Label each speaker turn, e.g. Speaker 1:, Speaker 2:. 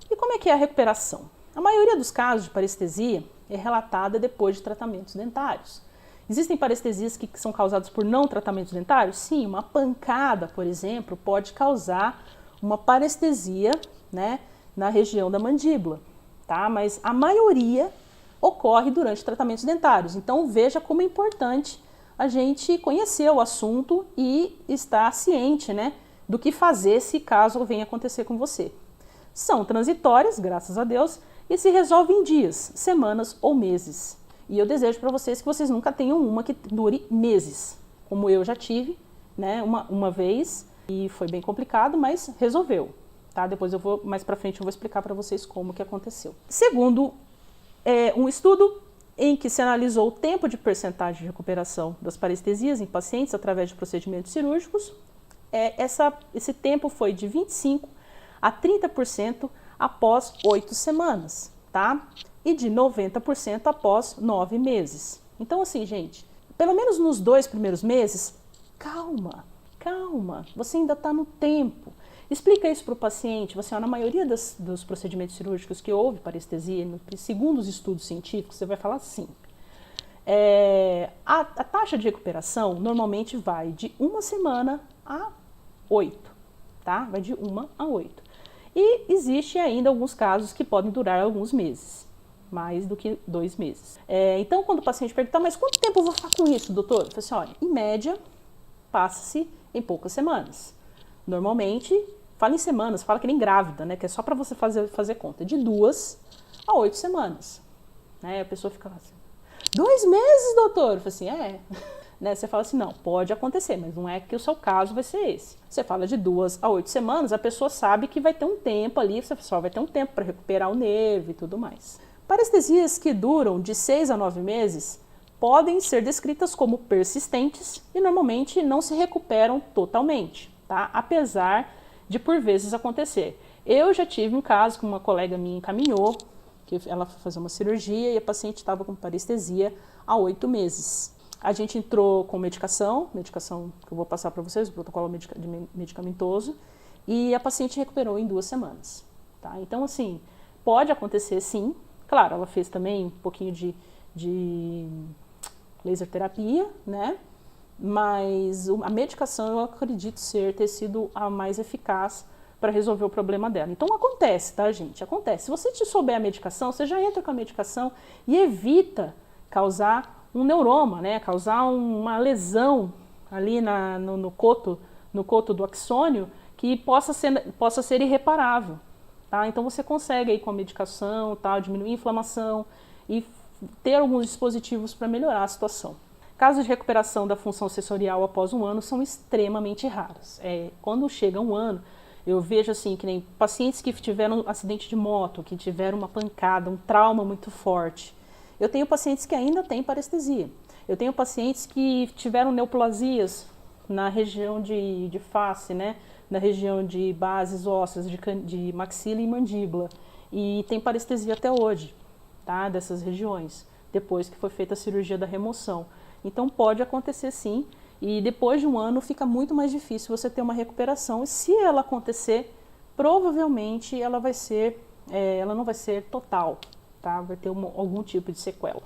Speaker 1: E como é que é a recuperação? A maioria dos casos de parestesia é relatada depois de tratamentos dentários. Existem parestesias que são causadas por não tratamentos dentários? Sim, uma pancada, por exemplo, pode causar uma parestesia, né, na região da mandíbula, tá? Mas a maioria ocorre durante tratamentos dentários. Então veja como é importante a gente conhecer o assunto e estar ciente, né, do que fazer se caso venha acontecer com você. São transitórias, graças a Deus, e se resolvem em dias, semanas ou meses. E eu desejo para vocês que vocês nunca tenham uma que dure meses, como eu já tive, né, uma vez, e foi bem complicado, mas resolveu, tá? Depois mais para frente eu vou explicar para vocês como que aconteceu. Segundo um estudo em que se analisou o tempo de percentagem de recuperação das parestesias em pacientes através de procedimentos cirúrgicos, esse tempo foi de 25% a 30% após 8 semanas, tá? E de 90% após 9 meses. Então, assim, gente, pelo menos nos 2 primeiros meses, calma, você ainda está no tempo. Explica isso para o paciente. Você, na maioria dos procedimentos cirúrgicos que houve parestesia, segundo os estudos científicos, você vai falar assim. A taxa de recuperação normalmente vai de 1 semana a 8, tá? Vai de 1 a 8. E existe ainda alguns casos que podem durar alguns meses, mais do que 2 meses. Então, quando o paciente pergunta, mas quanto tempo eu vou ficar com isso, doutor? Eu falo assim, olha, em média, passa-se em poucas semanas. Normalmente, fala em semanas, fala que nem grávida, né? Que é só para você fazer conta, de 2 a 8 semanas. Né? A pessoa fica assim, 2 meses, doutor? Eu falo assim, Né? Você fala assim, não, pode acontecer, mas não é que o seu caso vai ser esse. Você fala de 2 a 8 semanas, a pessoa sabe que vai ter um tempo ali, você só vai ter um tempo para recuperar o nervo e tudo mais. Parestesias que duram de 6 a 9 meses podem ser descritas como persistentes e normalmente não se recuperam totalmente, tá? Apesar de por vezes acontecer. Eu já tive um caso que uma colega minha encaminhou, que ela foi fazer uma cirurgia e a paciente estava com parestesia há 8 meses. A gente entrou com medicação que eu vou passar para vocês, o protocolo medicamentoso, e a paciente recuperou em 2 semanas. Tá? Então, assim, pode acontecer sim. Claro, ela fez também um pouquinho de laser terapia, né? Mas a medicação eu acredito ter sido a mais eficaz para resolver o problema dela. Então acontece, tá, gente? Acontece. Se você te souber a medicação, você já entra com a medicação e evita causar um neuroma, né? Causar uma lesão ali no coto do axônio que possa ser irreparável. Tá? Então você consegue aí com a medicação, tá, diminuir a inflamação e ter alguns dispositivos para melhorar a situação. Casos de recuperação da função sensorial após 1 ano são extremamente raros. Quando chega 1 ano, eu vejo assim que nem pacientes que tiveram um acidente de moto, que tiveram uma pancada, um trauma muito forte. Eu tenho pacientes que ainda têm parestesia. Eu tenho pacientes que tiveram neoplasias na região de face, né? Na região de bases ósseas, de maxila e mandíbula. E tem parestesia até hoje, tá? Dessas regiões, depois que foi feita a cirurgia da remoção. Então pode acontecer sim, e depois de 1 ano fica muito mais difícil você ter uma recuperação. E se ela acontecer, provavelmente ela não vai ser total, tá? Vai ter algum tipo de sequela.